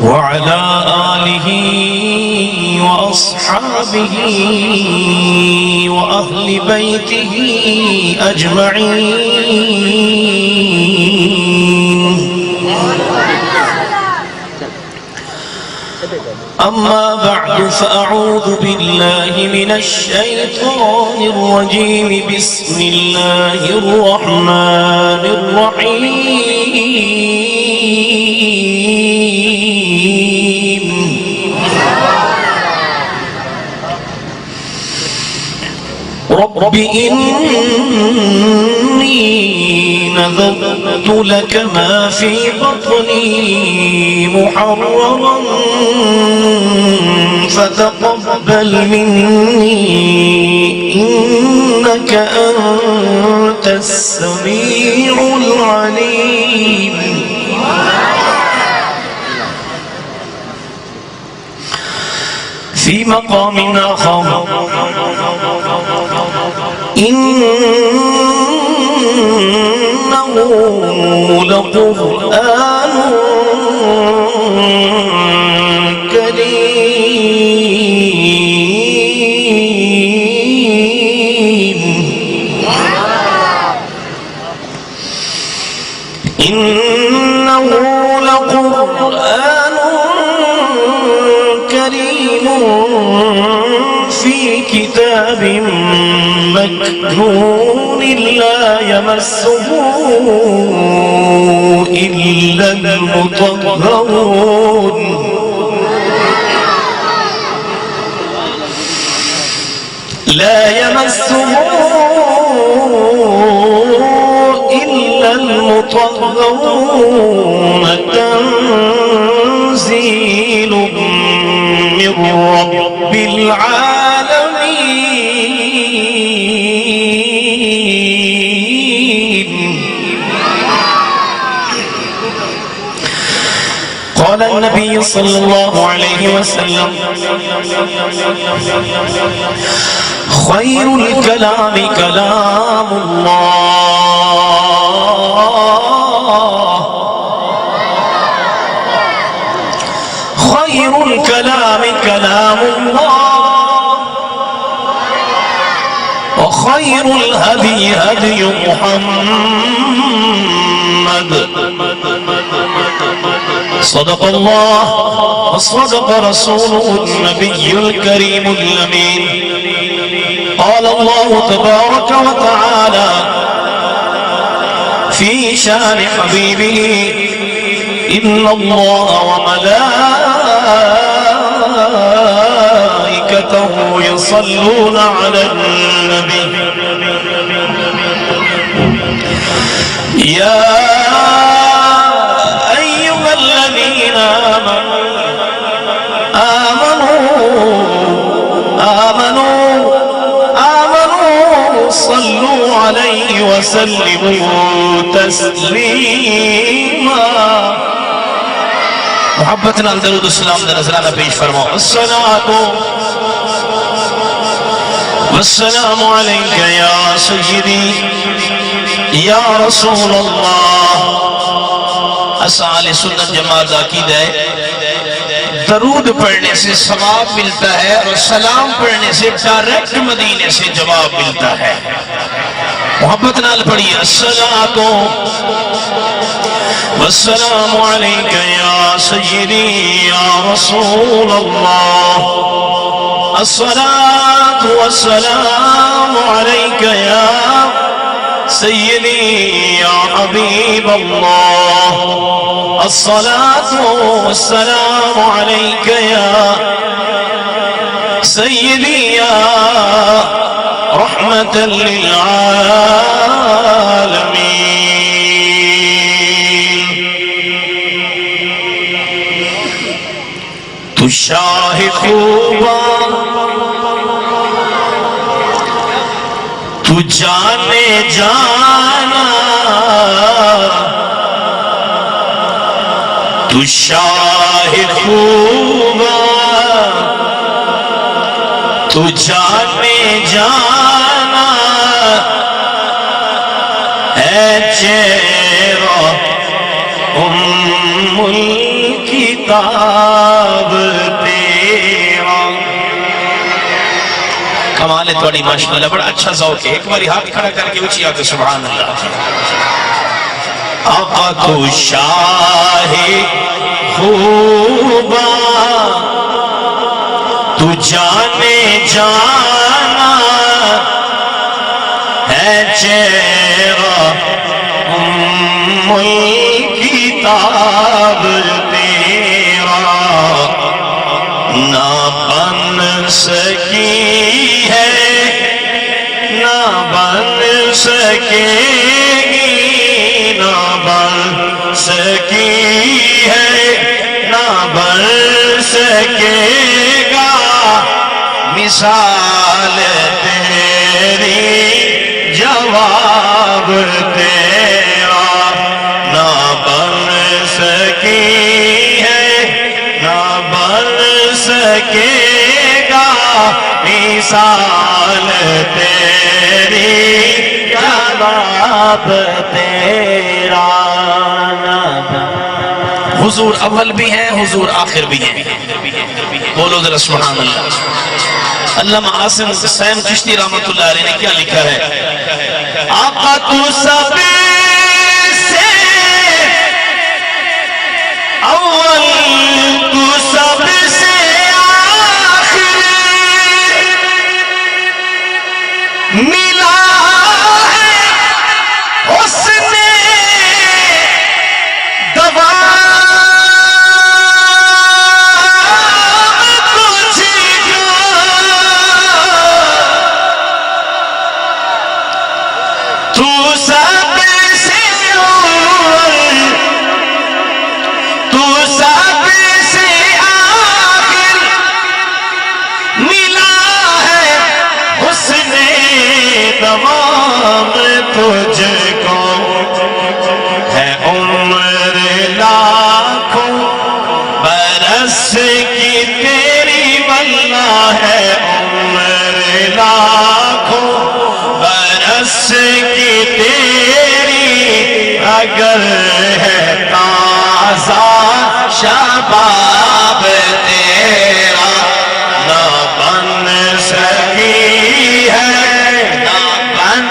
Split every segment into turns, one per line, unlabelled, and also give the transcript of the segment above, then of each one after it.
وعلى آله وأصحابه وأهل بيته أجمعين. أما بعد فأعوذ بالله من الشيطان الرجيم. بسم الله الرحمن الرحيم. رب إني نذرت لك ما في بطني محررا فتقبل مني إنك أنت السميع العليم. في مقام آخر إنه لقرآن كريم. إنه لقرآن كريم في كتاب مكنون لا يمسه إلا المطهرون. لا يمسه إلا المطهرون. تنزيل من رب العالمين. قال النبي صلى الله عليه وسلم: خير الكلام كلام الله. خير الكلام كلام الله. وخير الهدي هدي محمد. صدق الله وصدق رسوله النبي الكريم الأمين. قال الله تبارك وتعالى في شان حبيبه: إن الله وملائكته يصلون على النبي يا أيها الذين آمنوا صلوا عليه وسلموا تسليما. محبت نال درود السلام نذرانہ پیش فرماؤ. الصلاة والسلام عليك يا سيدي یا رسول اللہ. اصحاب سنت جماعت عقیدہ ہے درود پڑھنے سے ثواب ملتا ہے اور سلام پڑھنے سے ڈائریکٹ مدینے سے جواب ملتا ہے. محبت نال پڑھیے. الصلاة والسلام عليك يا سيدي يا رسول الله. الصلاة والسلام عليك يا سيدي يا حبيب الله. الصلاة والسلام عليك يا سيدي يا رحمة للعالمين. تو شاہ خوبا تو جانے جانا تو شاہ خوبا تو جانے جانا ہے چہرہ الکتاب تیرا. کمال ہے توڑی ماشاءاللہ، بڑا اچھا ذوق ہے. ایک باری ہاتھ کھڑا کر کے اچھی آگے سبحان اللہ. آقا تو شاہ خوبا تو جانے جانا ہے چہرہ ام الکتاب تیرا. نہ بن سکی ہے نہ بن سکے گی، نہ بن سکی ہے نہ بن سکے گا مثال تیری جواب تیرا. نہ بن سکی ہے نہ بن سکے گا مثال تیری جواب تیرا. حضور اول بھی ہیں، حضور آخر بھی ہیں. بولو ذرا سبحان اللہ. علامہ عاصم حسین چشتی رحمت اللہ علیہ نے کیا لکھا ہے؟ آقا تو سب سے اول، تو سب سے آخر، ملا ہے حسن دوام تجھ کو. تو سب سے اول، تو سب سے آخر، ملا ہے حسن دوام تجھ کو. ہے عمر لاکھوں برس کی تیری، واللہ ہے عمر لاکھوں برس کی تیری، اگر ہے تازہ شباب تیرا. نہ بن سکی ہے نہ بن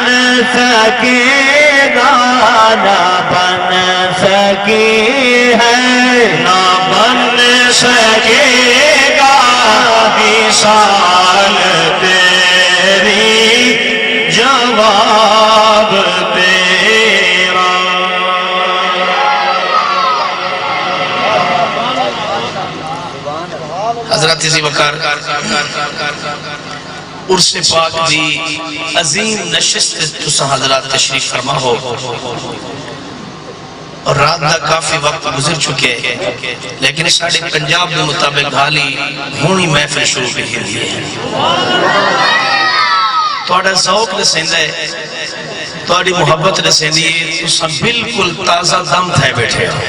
سکے گا، نہ بن سکی ہے نہ بن سکے گا مثال تیری جواب تیرا. حضرت ذی وقار عرس پاک دی عظیم نشست تساں حضرات تشریف فرما ہو، اور رات دا کافی وقت گزر چکے، لیکن ساڑھے پنجاب کے مطابق حالی ہونی محفل شروع کی ہوئی ہے. توڑا ذوق رسیندہ ہے، توڑی محبت رسیندی ہے، تساں بالکل تازہ دم تھے بیٹھے ہو.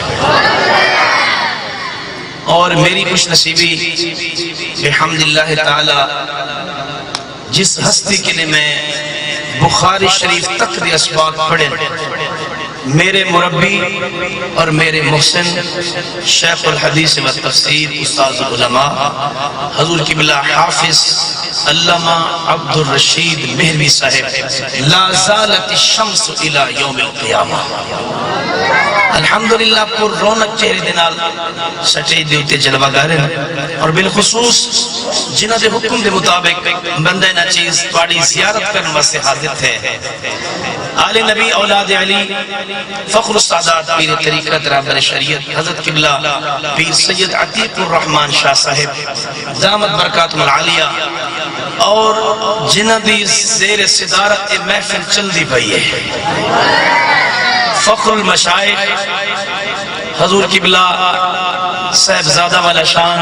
اور میری خوش نصیبی بحمداللہ تعالی جس ہستی کے لئے میں بخاری شریف تک دی اسباق پڑھیں، میرے مربی اور میرے محسن شیخ الحدیث و تفسیر استاذ العلماء حضور قبلہ حافظ علامہ عبد الرشید مہروی صاحب لا زالت الشمس الى یوم القیامہ. الحمدللہ پر رونق چہرے دنال سچے دیوتے جلوہ گارن، اور بالخصوص جنہ دے حکم دے مطابق بندہ نہ چیز توڑی زیارت کرنے واسے حاضر تھے. آل نبی اولاد علی فخر السعادات پیر طریقت رابر شریعت حضرت قبلہ پیر سید عتیق الرحمن شاہ صاحب دامت برکاتم العالیہ، اور جنہ دی زیر صدارت محفل چل دی پئی ہے فخر المشائخ حضور قبلہ صاحبزادہ والا شان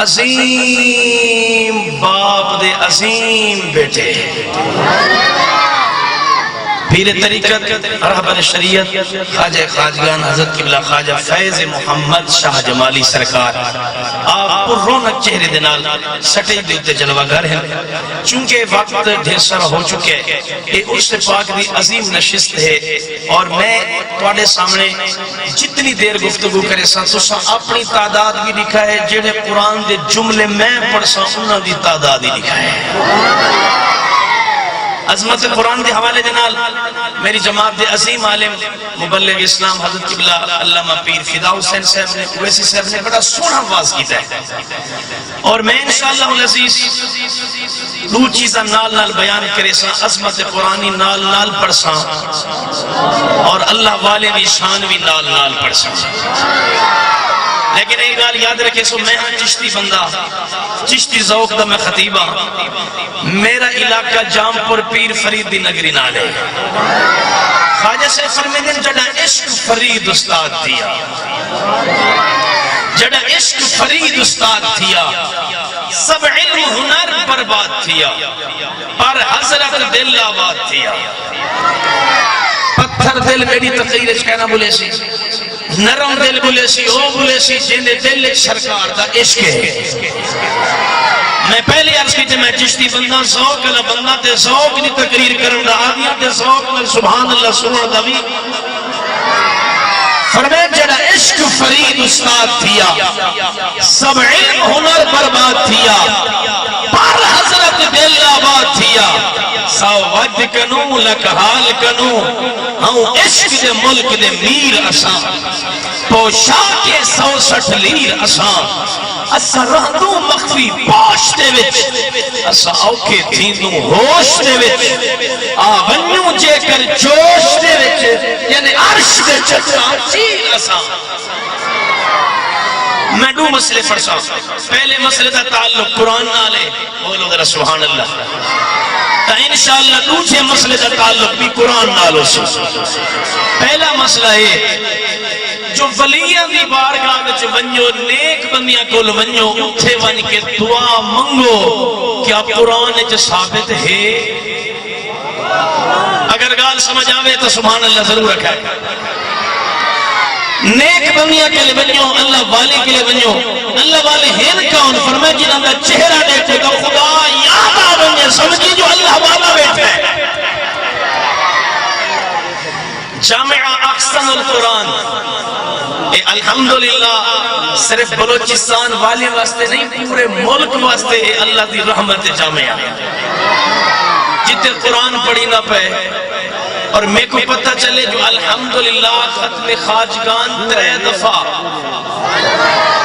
عظیم باپ دے عظیم بیٹے پیر طریقت رہبر شریعت خواجہ خواجگان حضرت قبلہ خواجہ فیض محمد شاہ جمالی سرکار آپ پر رونق چہرے دنال سٹے دیتے جلوہ گھر ہیں چونکہ وقت ڈھیر سارا ہو چکے کہ اس پاک دی عظیم نشست ہے اور میں تواڈے سامنے جتنی دیر گفتگو کرے سا تو سا اپنی تعداد بھی لکھا ہے جڑے قرآن دے جملے میں پڑھ سا انہاں دی تعداد ہی لکھا ہے عظمت قرآن دے حوالے جنال میری جماعت دے عظیم عالم مبلغ اسلام حضرت قبلہ علامہ پیر فدا حسین صاحب نے اویسی صاحب نے بڑا سونا واز کیتا ہے اور میں انشاءاللہ العزیز دو چیزاں نال نال بیان کرے سا عظمت قرآنی نال نال پڑھ سا اور اللہ والے بھی شان بھی نال نال پڑھ سا لیکن ایک گال یاد رکھے سو میں ہاں چشتی بندہ چشتی ذوق دا میں خطیبہ میرا علاقہ جام پر پیر فرید دی نگری نالے خواجہ سے فرمیدن جڑا عشق فرید استاد دیا جڑا عشق فرید استاد دیا سب علم ہنر برباد دیا پر حضرت دل آباد دیا پتھر دل میری تقریر کہنا بولے سی نرم دل بولے سی او بولے سی جنہیں دل ایک سرکار دا عشق ہے میں پہلے عرض کی تھے میں چشتی بندہ ذوق اللہ بندہ تے ذوق نہیں تقریر کروں گا آدھیا تے ذوق میں سبحان اللہ سنوں دا بھی فرمائے جڑا عشق فرید استاد تھیا سب علم ہنر برباد تھیا پر حضرت دل آباد تھیا سو ود کنو لکحال کنو ہوں عشق دے ملک دے میر اساں پوشاک 160 لیر اساں اسا رہدوں مخفی پوش دے وچ اسا اوکے تھیندوں ہوش دے وچ آونیوں جے کر جوش دے وچ یعنی عرش دے چچا چیل اسا میں دو مسئلے فرسا پہلے مسئلے دا تعلق قرآن نالے بولو ذرا سبحان اللہ تا انشاءاللہ دوسرے مسئلے دا تعلق بھی قرآن نالو سے پہلا مسئلہ ہے جو ولیان دی بارگاہ وچ ونجو نیک بندیاں کول ونجو اٹھے ون کے دعا منگو کیا قرآن وچ ثابت ہے اگر گال سمجھ آوے تو سبحان اللہ ضرور رکھا ہے نیک بندیاں کے لئے ونجو اللہ والے کے لئے ونجو اللہ والے ہیں کون فرمائے جنہاں دا چہرہ دیکھے گا خدا یاد آونگے سمجھے جو اللہ والا بیٹھا ہے جامعہ احسن القرآن الحمدللہ صرف بلوچستان والے واسطے نہیں پورے ملک واسطے اللہ دی رحمت جامعہ جتے قرآن پڑھی نہ پہ اور میں کو پتہ چلے جو الحمدللہ ختم خواجگان 3 دفعہ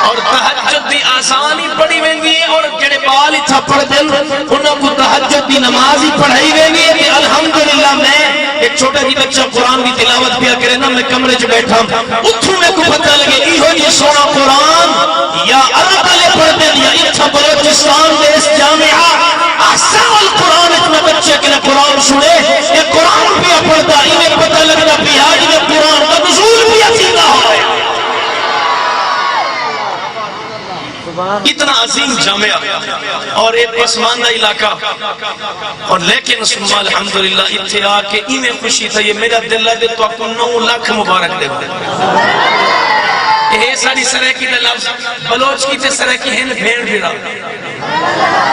اور تہجد دی آسانی پڑھی وینگی ہے اور جڑے بال اتھا پڑھ دن انہوں کو تہجد دی نمازی پڑھائی وینگی ہے کہ الحمدللہ میں ایک چھوٹا ہی بچہ قرآن کی تلاوت پیا کرے نا میں کمرے جو بیٹھا اتھوں میں کو پتہ لگے ای ہو جی سونا قرآن یا عرب علیہ پڑھ دن یا اتھا بلوچستان دے اس جامعہ احسن القرآن اتنا بچے کے قرآن سنے یہ قرآن پیا پڑھتا انہیں پتہ لگنا پیا انہیں قرآن کا نزول بھی عزیزہ ہوئے اتنا عظیم جامعہ اور ایک پسماندہ علاقہ اور لیکن سنما الحمدللہ اتھے آکے انہیں خوشی تھا یہ میرا دل دے تو آپ کو 9 لاکھ مبارک دے یہ ساری سرائکی دے لفظ بلوچ کی تے سرائکی ہیں بھیڑ بھیڑا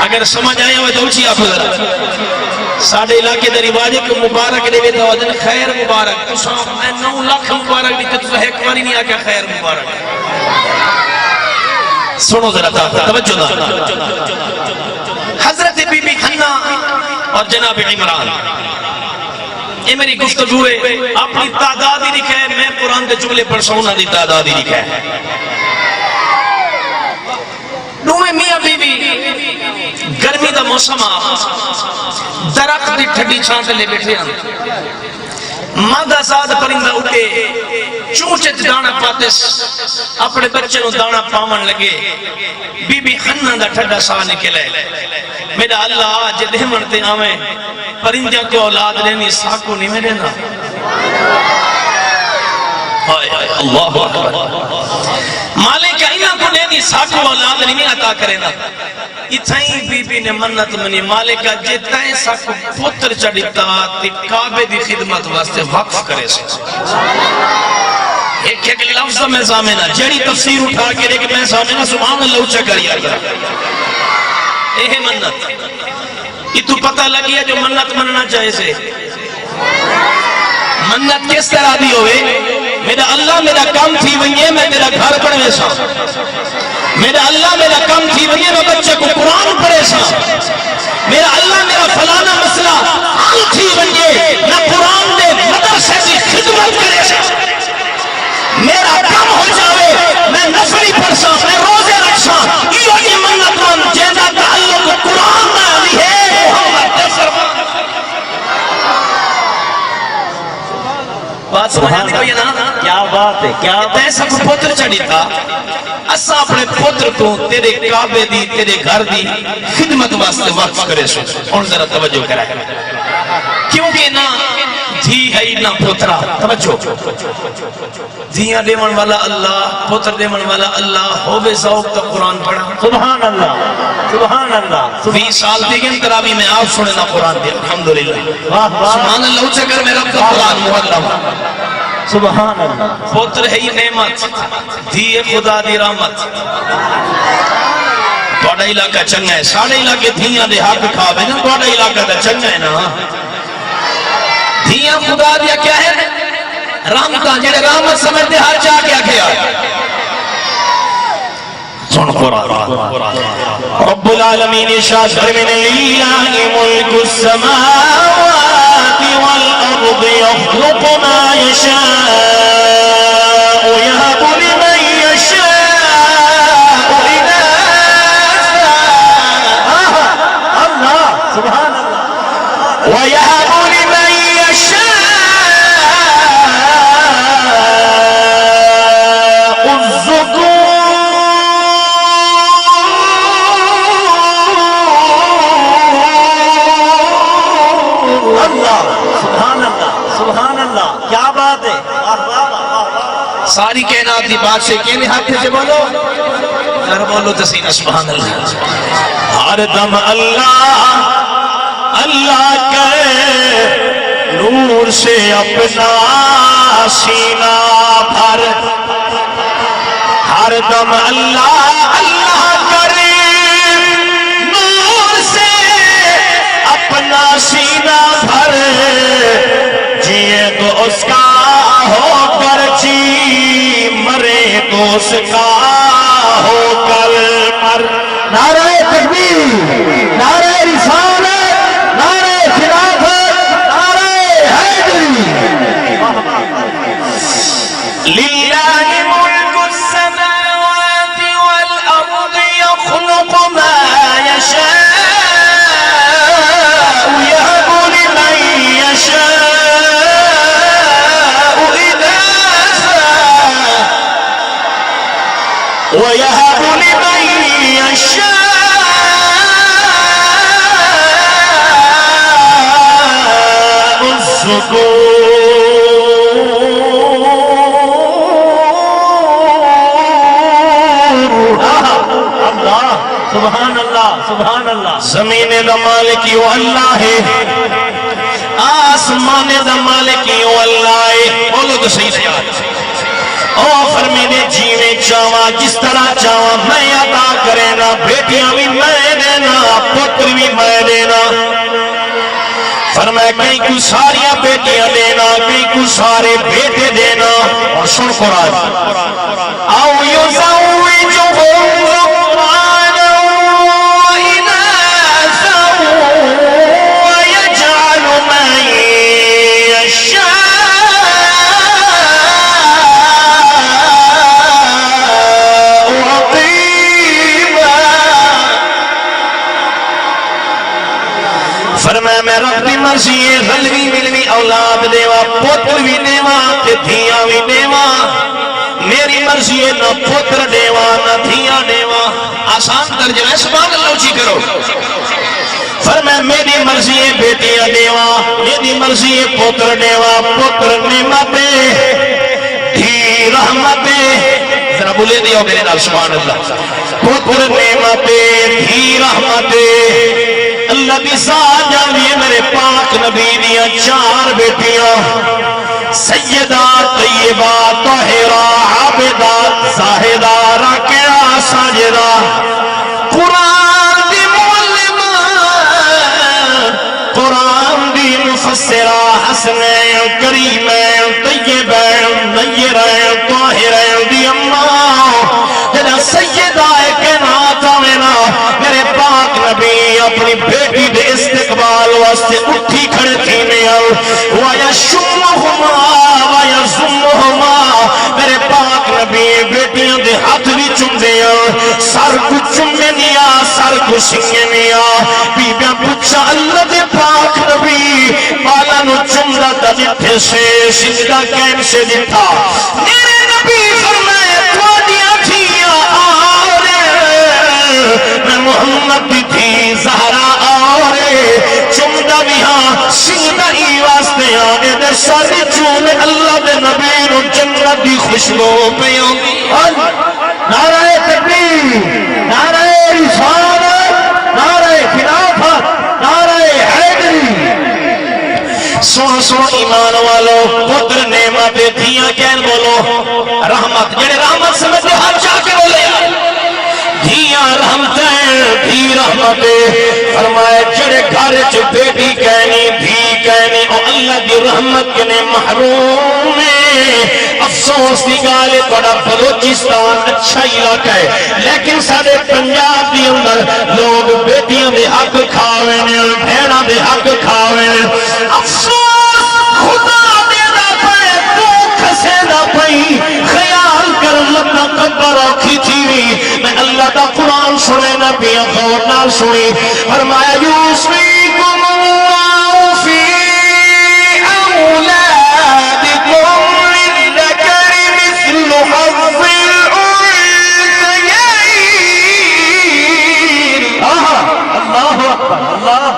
اگر سمجھ آئے ہوئے تو اچھی آپ ذرا ساڑھے علاقے دے رواجے کو مبارک دے تو دن خیر مبارک تو سنو میں 9 لاکھ مبارک دیتے تو ایک باری نہیں آکے خیر مبارک سنو ذرا توجہ دا حضرت بی بی حنا اور جناب عمران یہ میری گفتگو ہے اپنی تعداد ہی لکھا ہے میں قرآن دے جملے پر سونا دی تعداد ہی لکھا ہے نوے میاں بی بی گرمی دا موسم درخت دی ٹھڈی چھانٹ لے بیٹھے ہیں مادہ ساد پرندہ اٹھے چونچت دانا پاتس اپنے بچے نو دانا پاون لگے بی بی حنا دا ٹھڈا سا نکلے میرا اللہ آج دے مرتے آمیں پرندہ کو اولاد لینی ساکو نہیں میں دینا اللہ اکبر مالک انہاں کو لینی ساکو اولاد نہیں عطا کرے نا اتھائیں بی بی نے منت منی مالکہ جتائیں ساکھ پتر چڑھتا تی کعبے دی خدمت واسطے وقف کرے سکتا ایک لفظ میں سامنا جڑی تفسیر اٹھا کے دیکھ میں سامنا سبحان اللہ اچھا کریا گیا اے منت یہ تو پتہ لگیا جو منت مننا چاہے سے منت کس طرح دی ہوئے میرا اللہ میرا کام تھی وہی میں میرا گھر پڑھے سا میرا اللہ میرا کام تھی وہی میں بچے کو قرآن پڑھے سا میرا اللہ میرا فلانا مسئلہ حل تھی وہی میں قرآن دے مدرسے کی خدمت کرے سا میرا کام ہو جاوے میں نفری پڑھسا میں روزے رکھسا یہ منت من جیدہ تعلق قرآن میں علی ہے محمد فرمان بات سمجھانے کو یہ نا
کیا بات ہے کیا
ایسا کو پتر چڑھی تھا اسا اپنے پتر کو تیرے کعبے دی تیرے گھر دی خدمت واسطے وقف کرے سو اور ذرا توجہ کرائے کیونکہ نا دھی ہے نہ پترہ توجہ دھیاں دیون والا اللہ پتر دیون والا اللہ ہووے ذوق تا قرآن پڑھا
سبحان اللہ سبحان اللہ
20 سال دیگن ترابی میں آپ سنے نا قرآن دیا الحمدللہ سبحان اللہ اچھا کر میں رب کا قرآن محلہ
سبحان اللہ
پتر ہے یہ نعمت دھیے خدا دی رحمت توڑا علاقہ چنگا ہے ساڑھے علاقے دھیاں دے حق کھاوے نا توڑا علاقہ دا چنگا ہے نا دھیاں خدا دیا کیا ہے رحمتہ جنہیں رحمت سمجھتے ہر چاہ کیا کیا سن قرآن رب العالمین ارشاد فرمائے للہ ملک السماوات والارض يخلق ما يشاء يهب لمن يشاء اناثا
اللہ سبحان اللہ
ويهب لمن يشاء الذكور
کیا بات ہے
ساری کائنات دی بات سے کہنے ہاتھ سے بولو ذرا بولو تسینہ سبحان اللہ ہر دم اللہ اللہ کرے نور سے اپنا سینہ بھر ہر دم اللہ اللہ کرے نور سے اپنا سینہ بھر جیے تو اس کا ہو کر جی مرے تو اس کا ہو کر مر
نعرہ تکبیر نعرہ رسالت نعرہ خلافت نعرہ حیدری
للہ ملک السماوات والارض يخلق ما يشاء يهب لمن يشاء ويهب لمن يشاء الذكور
اللہ سبحان اللہ سبحان اللہ
زمین دا مالکی وہ اللہ ہے آسمان دا مالکی وہ اللہ ہے بولو تو صحیح سے فرمینے جیوے چاہاں جس طرح چاہاں میں عطا کرے نا بیٹیاں بھی میں دینا پتر بھی میں دینا فرمائے کہیں کو ساریاں بیٹیاں دینا کہیں کو سارے بیٹے دینا اور سن قرآن او یزوجہم ذکرانا واناثا ویجعل من یشاء فرمایا میں رب دی مرضی ہے غلوی ملوی اولاد دیوا پتر بھی دیوا تے دھیاں بھی دیوا میری مرضی ہے نہ پتر دیوا نہ دھیاں دیوا آسان ترجمہ سبحان اللہ اچھی کرو فرمایا میری مرضی ہے بیٹیاں دیوا میری مرضی ہے پتر دیوا پتر نعمت دھی رحمت ذرا بولے دیو میرے نال سبحان اللہ پتر نعمت دھی رحمت اللہ دی ذات جاندی ہے میرے پاک نبی دیاں 4 بیٹیاں سیدہ طیبہ طاہرہ عابدہ زاہدہ راکعہ ساجدہ قرآن دی معلمہ قرآن دی مفسرہ حسنین کریمین طیبین نیرین طاہرین دی اماں جنہ سیدہ کائنات آمینا میرے پاک نبی اپنی بیٹی دے استقبال واسطے اٹھی کھڑے تھی نیال وَيَشُمُّهُمَا وَيَزُمُّهُمَا میرے پاک نبی بیٹیاں دے ہاتھ بھی چم دیا سر کو چمے نیا سر کو سنگے نیا بی بیاں پچھا اللہ دے پاک نبی بالا نو چمدہ تا جتھے سے سجدہ کین سے جتا میرے نبی فرمائے توڑیاں تھیا آرے میں محمد دی تھی زہرا آرے چمدہ بھی ہاں سجدہ ای واسطے آنے دے ساری چونے اللہ دے نبی نو جنت دی خوشبو پہ آنگی
نعرہ تکبیر نعرہ رسالت نعرہ خلافت نعرہ حیدری
سو ایمان والو پتر نعمت دھیاں کہن بولو رحمت جڑے رحمت سمجھتے ہاتھ چاہ کے بولے دھیاں رحمتیں دھی رحمتیں فرمائے جڑے گھر چ بیٹی کہنی دھی کہنی او اللہ دی رحمت کنے محروم ہے افسوس دی گالے بڑا بلوچستان اچھا علاقہ ہے لیکن سارے پنجاب دی اندر لوگ بیٹیاں دے حق کھاوے نے بھیڑاں دے حق کھاوے نے افسوس خدا دے دا پے تو کھسے دا پئی خیال کر لگنا قبر آکھی تھی میں اللہ دا قرآن سنے نہ پیا خور نہ سنی فرمایا یوسفیکم اللہ فی اولادکم للذکر مثل حظ الانثیین
اللہ اکبر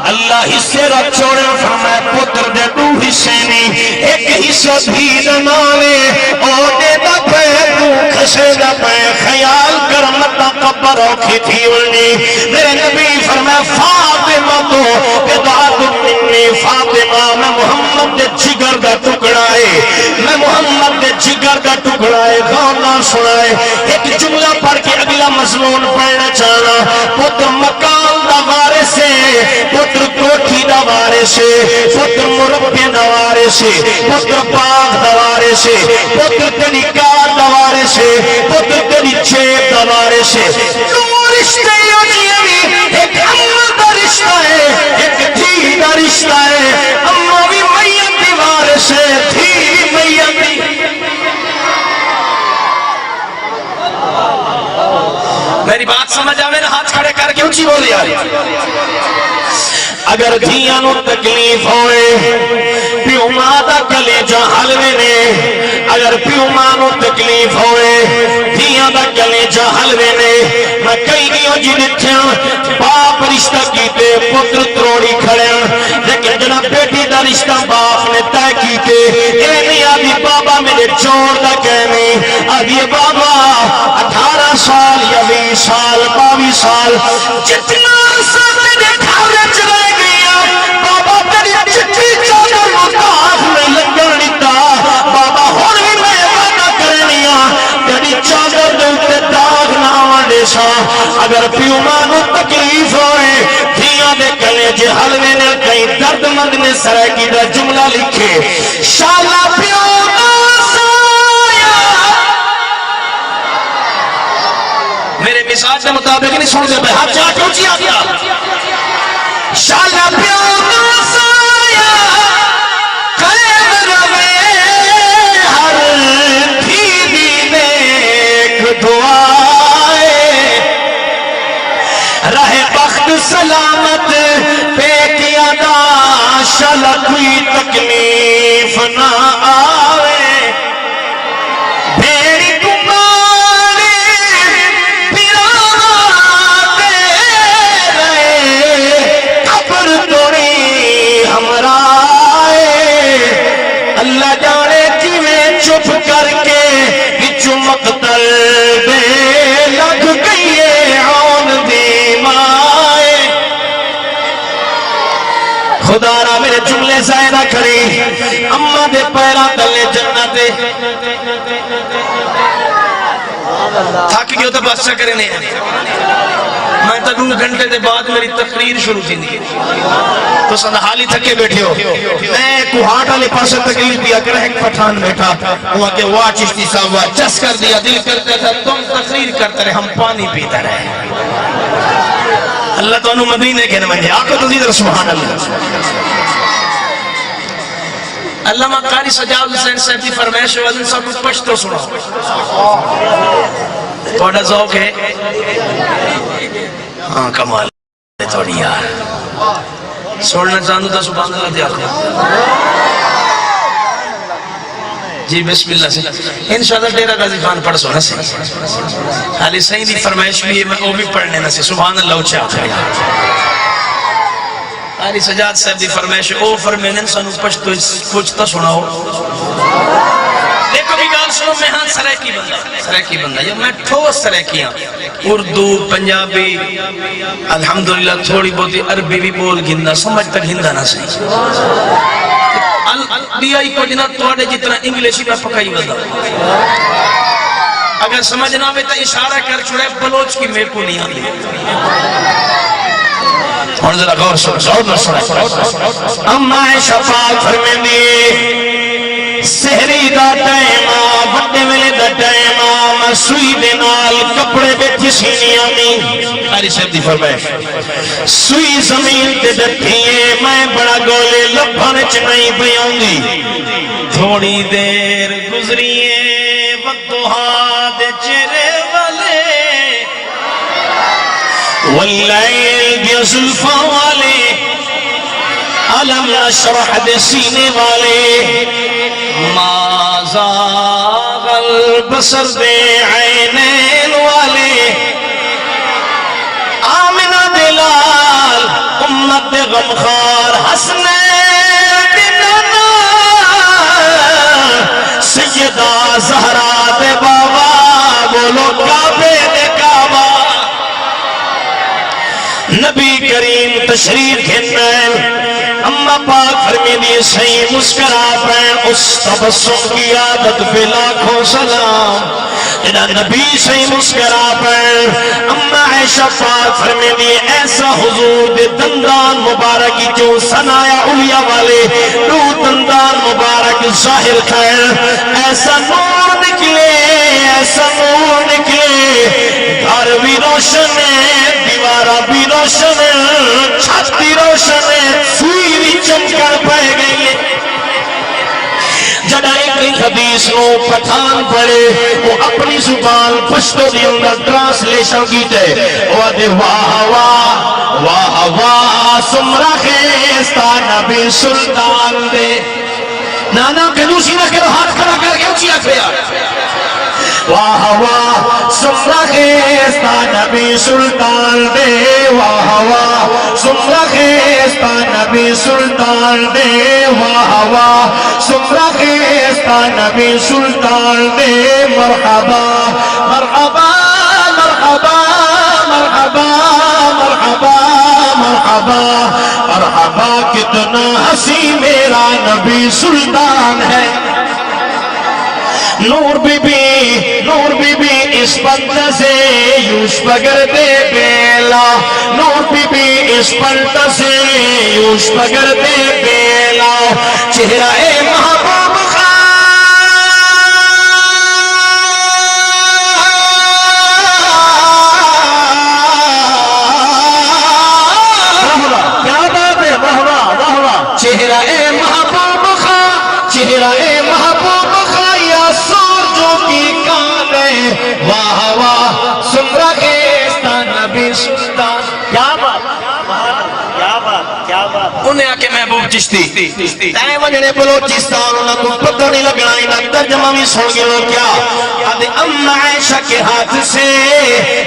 اللہ حصے رکھ چھوڑے فرمایا پتر دے 2 حصے نہیں ایک حصہ بھی دنانے اور دے دا پہ تو کھسے دا پہ خیال کر مطا قبر اوکھی تھی ونی میرے نبی فرمایا فاطمہ تو بدعات منی فاطمہ میں محمد دے جگر دا ٹکڑا ہے میں محمد دے جگر دا ٹکڑا ہے غور نہ سنائے ایک جملہ پڑھ کے اگلا مضمون پڑھنا چاہنا پتر مکان دا وارث ہے پتر کوٹھی دا وارث ہے پتر مربی دا وارث ہے پتر باغ دا وارث ہے پتر تیری کار دا وارث ہے پتر تیری جیب دا وارث ہے 2 رشتے یوجیوی ایک اماں دا رشتہ ہے ایک دھی دا رشتہ ہے اماں بھی میت دی وارث ہے دھی بھی میت دی میری بات سمجھ آوے نا ہاتھ کھڑے کر کے اونچی بولی آ رہی اگر دھیاں نو تکلیف ہوئے پیو ماں دا کلیجہ حلوے نے اگر پیو ماں نو تکلیف ہوئے دھیاں دا کلیجہ حلوے نے میں کئی گیوں جی دتھیاں باپ رشتہ کیتے پتر تروڑی کھڑے لیکن جناب بیٹی دا رشتہ باپ نے طے کیتے اے نہیں آدھی بابا میرے چور دا کہنے آدھی بابا 18 سال یا 20 سال 22 سال جتنا عرصہ میرے گھر چلے بابا تیری چٹھی چادر مطاف میں لگن لیتا بابا ہون بھی میں وعدہ کرنیا تیری چادر دلتے داغ نہ آنے سا اگر پیو مانو تکلیف ہوئے دھیاں دے کلے جے حلوے نے کئی درد مند نے سرائکی دا جملہ لکھے شالا پیو ناسایا میرے مزاج کے مطابق نہیں سن دے بھائی ہاتھ جا کے اونچی آگیا شالا پیو ناسایا قید روے ہر دھیدی نیک دعائے رہ بخت سلامت پیکیا دا شالا کوئی تکلیف نہ آوے بھیڑی کمارے پیراتے رہے قبر توڑی ہمرائے اللہ جانے جی میں چپ کر کے بچو مقتل دے کرنا تے تھک گئے تو بس چکرے نے میں تو 2 گھنٹے دے بعد میری تقریر شروع تھی تو سن حالی تھکے بیٹھے ہو میں کوہاٹ والے پاسے تقریر دیا کر ایک پٹھان بیٹھا وہاں کے واہ چشتی صاحب واہ چس کر دیا دل کرتا تھا تم تقریر کرتے رہے ہم پانی پیتا رہے اللہ تو انہوں مدینے کے نمائیں آقا تو دیدر سبحان اللہ علامہ قاری سجاد حسین صاحب کی فرمائش وزن صاحب کو پشتو سنا تھوڑا ذوق ہے ہاں کمال ہے تھوڑی یار سوڑنا چاہوں تو سبحان اللہ دیا جی بسم اللہ سے انشاءاللہ ڈیرہ غازی خان پڑھ سونا سے حالی صحیح دی فرمائش بھی ہے میں وہ بھی پڑھنے نا سے سبحان اللہ اچھا آخر قاری سجاد صاحب دی فرمائش او فرمینن سنو پشتو پوچھتا سناؤ دیکھو بھی گال سنو میں ہاں سریکی بندہ یا میں ٹھوس سریکیاں اردو پنجابی الحمدللہ تھوڑی بہتی عربی بھی بول گندہ سمجھ تک ہندہ نہ صحیح بیائی کو جنا توڑے جتنا انگلیشی میں پکائی بندہ اگر سمجھنا میں تا اشارہ کر چھوڑے بلوچ کی میرے کو نہیں آنی اور ذرا غور سن اما شفاعت فرمین دی سہری دا ٹائمہ بڑے ملے دا ٹائمہ میں سوئی دے نال کپڑے بیٹھی سینی آنی قاری صاحب دی فرمائش سوئی زمین تے ڈٹھیے میں بڑا گولے لبھانے چنائی بیان دی تھوڑی دیر گزریے وقت ہاتھ چرے والے واللیل بھی زلفہ والے علم نشرح دے سینے والے ما زاغ البصر دے عینین والے آمنہ دلال امت دے غمخار حسنین دے نانا سیدہ زہرا دے بابا بولو کعبے دے کعبہ نبی کریم تشریف گھنائیں اما پاک فرمی دی صحیح مسکرا پین اس تبسم کی عادت پہ لاکھوں سلام جدا نبی صحیح مسکرا پین اما عائشہ پاک فرمی دی ایسا حضور دے دندان مبارکی جو سنایا علیا والے دو دندان مبارک ظاہر خیر ایسا نور نکلے ایسا نور نکلے گھر بھی روشن ہے دیوارہ بھی روشن ہے چھت بھی روشن ہے سوئی بھی چمکر پہ گئی ہے جڑا ایک حدیث نو پٹھان پڑے وہ اپنی زبان پشتو دی اندر ٹرانسلیشن کی تے وہ دے واہ واہ واہ واہ سمرہ خیستہ نبی سلطان دے نانا کنوسی نہ کرو ہاتھ کھڑا کر کے اچھی اکھریا واہ واہ سمرہ خیستہ نبی سلطان دے واہ واہ سمرہ خیستہ نبی سلطان دے واہ واہ سمرہ خیستہ نبی سلطان دے مرحبا مرحبا مرحبا مرحبا مرحبا مرحبا مرحبا کتنا حسی میرا نبی سلطان ہے نور بی بی اس پنت سے یوش پگر دے بیلا نور بی بی اس پنت سے یوش پگر دے بیلا چہرہ محبوب چہرہ محبوب خواہ چہرہ محبوب خواہ یا سورجوں کی کانے واہ واہ سمرہ خیستہ نبی سلطان کیا بات کیا بات کیا بات انہیں آکے محبوب چشتی تائیں وجنے بلوچستان انہوں کو پتہ نہیں لگنا انہوں ترجمہ بھی سن گئے لوگ کیا اب اما عائشہ کے ہاتھ سے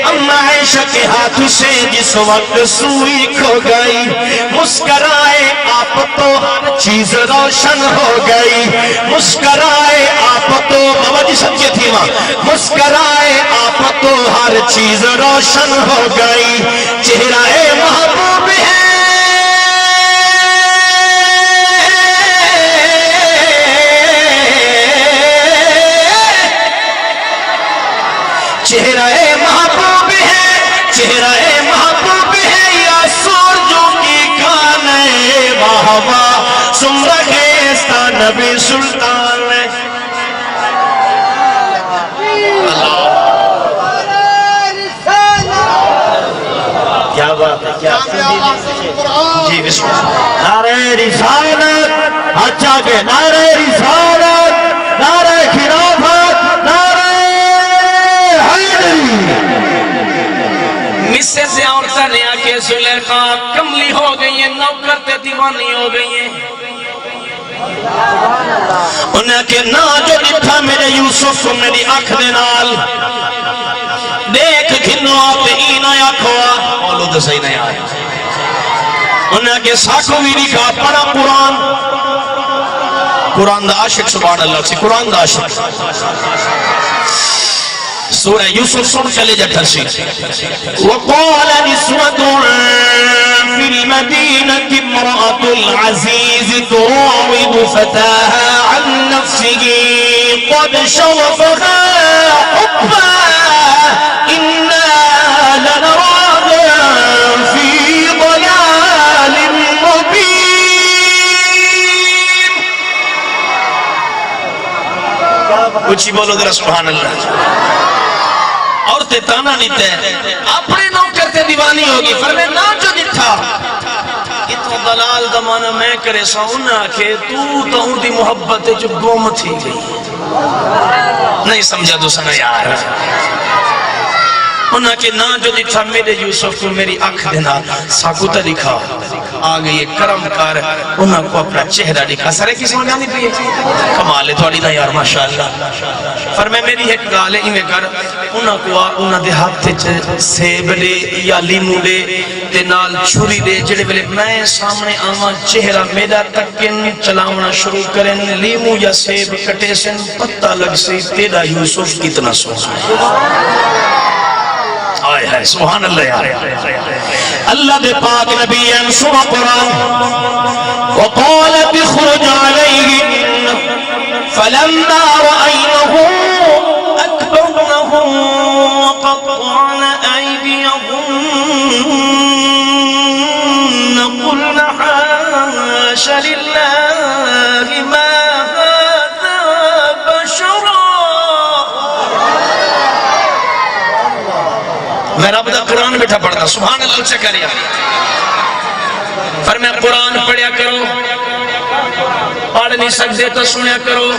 اما عائشہ کے ہاتھ سے جس وقت سوئی کھو گئی مسکرائے آپ تو ہر چیز روشن ہو گئی مسکرائے آپ تو بابا جی سمجھے تھی وہاں مسکرائے آپ تو ہر چیز روشن ہو گئی چہرہ محبوب ہے چہرہ محبوب ہے یا سورجوں کی کانے بہوا سمرہ خیستہ نبی سلطان ہے
کیا بات ہے کیا
جی بسم اللہ
نعرہ رسالت اچھا کہ نعرہ رسالت نعرہ خلافت نعرہ حیدری
مصر سے عورتیں نے آکے زلیخا کملی ہو گئی ہیں نوکر تے دیوانی ہو گئی ہیں انہیں کہ نا جو ڈٹھا میرے یوسف کو میری آنکھ دے نال دیکھ گھنو آپ اینا یا کھوا اولو دے صحیح نہیں آئے انہیں کہ ساکھو ویری کا پڑا قرآن دا عاشق سبحان اللہ سے قرآن دا عاشق سورہ یوسف سن چلے جا ترسی وقال نسوة في المدينة امرأة العزيز تراود فتاها عن نفسه قد شغفها حبا إنا لنراها في ضلال مبين اچھی بولو ذرا سبحان اللہ عورتیں تانا نیتے ہیں اپنے نوکر تے دیوانی ہوگی فرمے نا جو دکھا اتنا دلال دمانا میں کرے سونا کہ تو ہوں دی محبت جو گوم تھی گئی نہیں سمجھا دو سنا یار انہاں کہ نا جو دکھا میرے یوسف کو میری آنکھ دینا ساکوتا دکھا آگے یہ کرم کار انہاں کو اپنا چہرہ دکھا سرے کسی میں جانی پیئے کمال ہے تھوڑی نا یار ماشاءاللہ فرمے میری ایک گالے ہی میں کر انہاں کو انہاں دے ہاتھ سیب دے یا لیمو دے تے نال چھری دے جڑے بلے میں سامنے آما چہرہ میرا تکن چلاونا شروع کریں لیمو یا سیب کٹے سن پتہ لگ سے تیرا یوسف کتنا سونا آئے ہے سبحان اللہ یار اللہ دے پاک نبی سنو قرآن وقالت اخرج علیہن فلما رأینہ اکبرنہ وقطعن ایدیہن قلن حاش للہ ما هذا بشرا میں رب دا قرآن بیٹھا پڑھتا سبحان اللہ اچھا کریا فرمایا قرآن پڑھیا کرو پڑھ نہیں سکتے تو سنیا کرو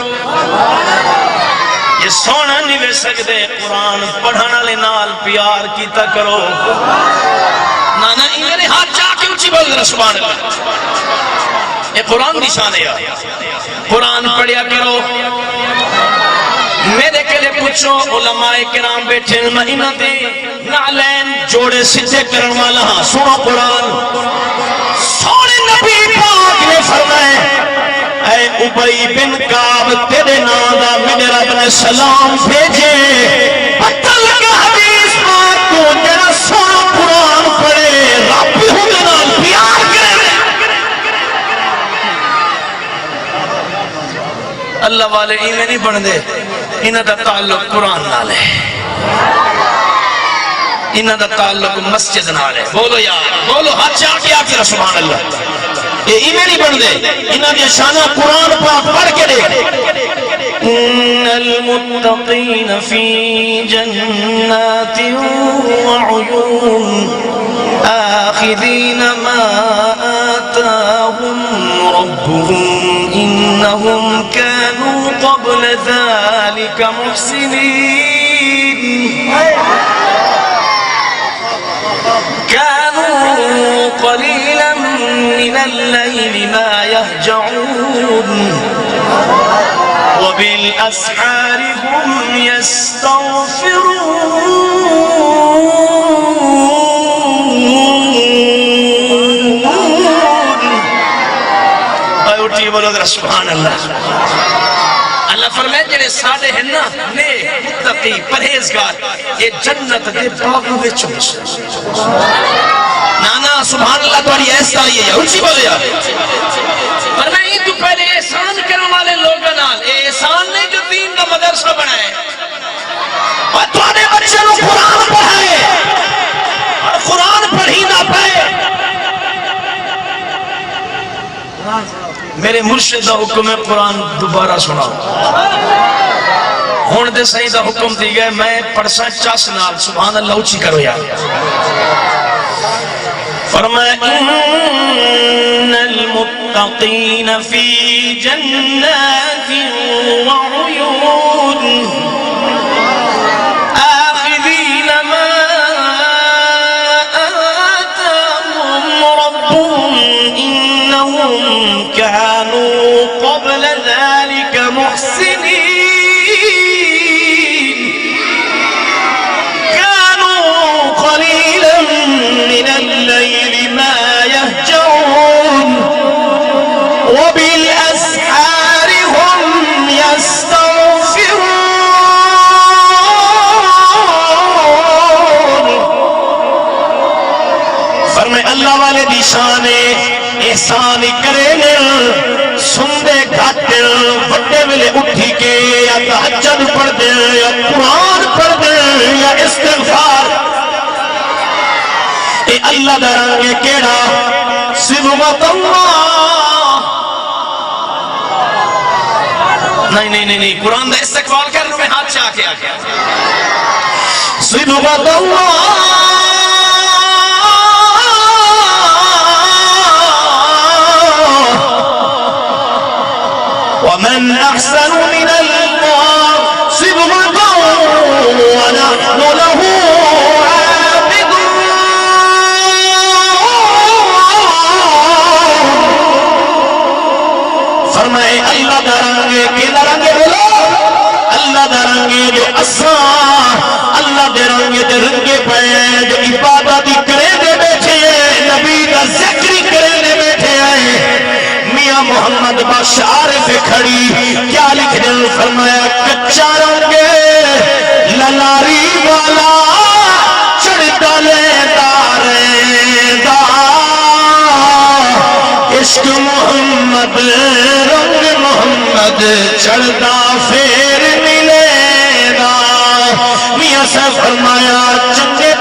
یہ سونا نہیں لے سکتے قرآن پڑھانا لے نال پیار کیتا کرو نانا انہیں ہاتھ جا کے اچھی بول رہا سبحان اللہ یہ قرآن دی شان ہے قرآن پڑھیا کرو میرے کے لئے پوچھو علماء کرام بیٹھے مہینہ دے نعلین جوڑے سجے کرن والا ہاں سنو قرآن سونے نبی پاک نے فرمائے اے ابئی بن کعب تیرے نادا میرے رب نے سلام بھیجے پتہ لگا حدیث پاک کو جنہ سونا قرآن پڑھے رب بھی ہوں نال پیار کرے اللہ والے ایمیں نہیں بن دے انہاں دا تعلق قرآن نال ہے انہاں دا تعلق مسجد نال ہے بولو یار بولو ہاتھ چاہ کے آتی رہا سبحان اللہ یہ ایمیں نہیں بن دے انہاں دیا شانہ قرآن پاک پڑھ کے دے ان المتقین فی جنات وعیون آخذین ما آتاهم ربهم انہم كانوا قبل ذلك محسنين كانوا قليلا من الليل ما يهجعون وبالأسحار هم يستغفرون اٹھی بولو ذرا سبحان اللہ اللہ فرمائے جنہیں سادے ہیں نا نیک متقی پرہیزگار یہ جنت دے باغوں میں چونس نانا سبحان اللہ تمہاری ایسا ہی ہے اچھی بولے یار فرمائے یہ تو پہلے احسان کرنے والے لوگوں نال احسان نے جو دین کا مدرسہ بنائے اور تمہارے بچے کو قرآن پڑھائے میرے مرشد دا حکم ہے قرآن دوبارہ سناؤ ہون دے صحیح دا حکم دی گئے میں پڑھسا چاس نال سبحان اللہ اچھی کرو یار فرمائے ان المتقین فی جنات وعیون آخذین ما آتاهم ربهم انہم كانوا قبل ذلك محسنین كانوا قليلا من الليل ما يهجعون وبالأسحار هم يستغفرون فرمائے اللہ والے دی شان احسان کرے سندے گھٹ وڈے ویلے اٹھی کے یا تہجد پڑھ دے یا قرآن پڑھ دے یا استغفار اے اللہ دا رنگ کیڑا صبغت اللہ نہیں قرآن دا استقبال کر میں ہاتھ سے آکے صبغت اللہ ومن أحسن من الله صبغة ونحن له عابدون فرمائے اللہ درنگے کہ درنگے بولو اللہ درنگے جو اساں اللہ درنگے دے رنگے پائے جو عبادت کرے دے بیٹھے نبی کا ذکر کرے دے بیٹھے ہیں میاں محمد باشار پہ کھڑی کیا لکھ دیں فرمایا کچا رنگے للاری والا چڑھتا لے داریں دا عشق محمد رنگ محمد چڑھتا پھر ملے دا میاں سے فرمایا چنگے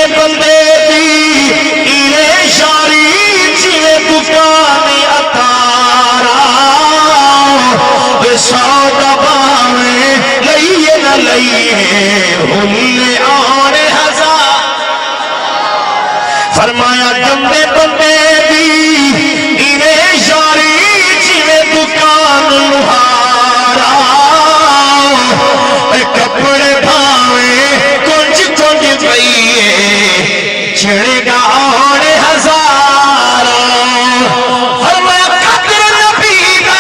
بندے دی شاری چیئے دکانی اتارا سودا باویں لئیے نہ لئیے ہلے آنے ہزار فرمایا جمدے بندے دی شاری چیئے دکان لہارا کپڑے بھاویں کنج بئیے چھڑے گا آنے ہزارا فرمایا قدر نبی دا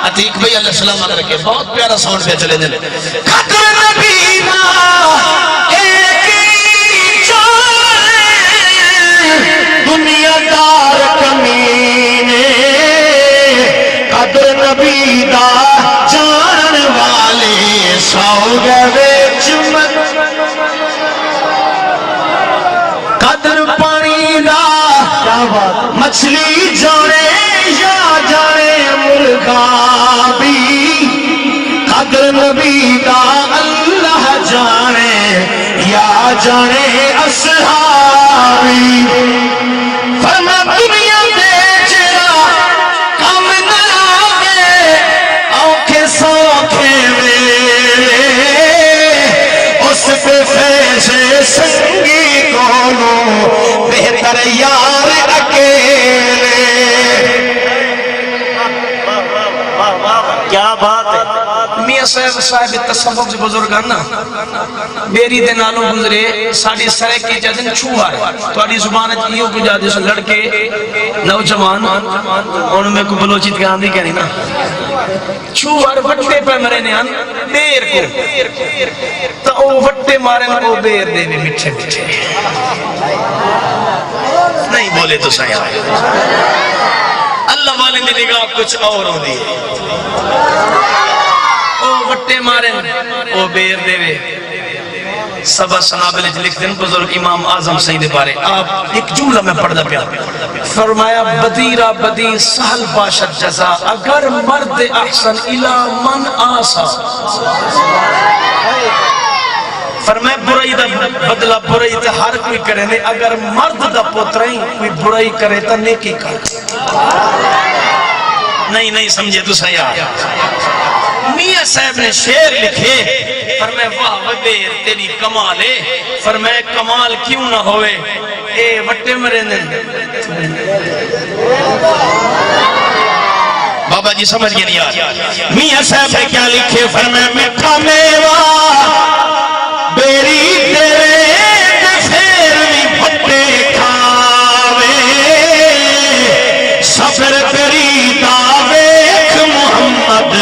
عتیق بھئی اللہ سلامت رکھے بہت پیارا ساؤنڈ پہ چلے دلے قدر نبی دا ایک دنیا دار کمینے قدر نبی دا جان والے سو گئے چمن قدر پانی دا مچھلی جانے یا جانے مرغا بھی قدر نبی دا اللہ جانے یا جانے اصحابی فرما دنیا دے جرا کم نہ آگے آنکھیں سوکھے میرے اس پہ فیضے سنگی کونوں بہتر یار اکیلے کیا بات ہے میاں صاحب تصوف سے بزرگان نا بیری دے نالوں گزرے ساڑی سرے کی جدن چھوار توڑی زبان چیئیوں کو جادے سے لڑکے نوجوان انہوں میں کو بلوچی تکان دی کہنی نا چھوار وٹے پہ مرے نیان بیر کو تو او وٹے مارن کو بیر دے بھی مٹھے مٹھے نہیں بولے تو سایہ اللہ والے نے نگاہ کچھ اور ہو دی او وٹے مارن او بیر دے وے سبا سنابل لکھ دن بزرگ امام اعظم سید پارے آپ ایک جملہ میں پڑھ دا پیا فرمایا بدیرہ بدی سہل باشد جزا اگر مرد احسن الہ من آسا فرمائے برائی دا بدلہ برائی تے ہر کوئی کرے نے، اگر مرد دا پوترائیں کوئی برائی کرے تا نیکی کر۔ نہیں سمجھے تو سیاح میاں صاحب نے شعر لکھے، فرمائے واہ وبیر تیری کمال ہے، فرمائے کمال کیوں نہ ہوئے اے وٹے مرے نے۔ بابا جی سمجھ گئے نہیں یار، میاں صاحب نے کیا لکھے، فرمائے میٹھا میوہ بیری تیرے پھر بھی بھٹے کھاوے، صبر کری داویک محمد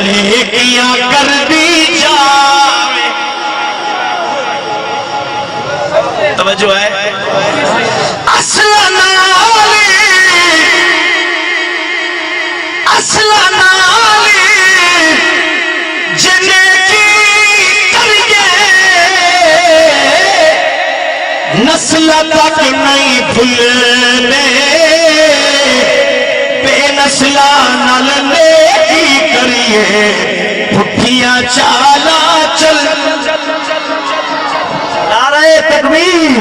نیکیاں کر دی جاوے۔ توجہ ہے اصلا نالی جنے کی کریے نسل تک نہیں بھولنے، بے نسلہ نال نیکی کریے پٹھیاں چالا چل۔
نعرہ تکبیر،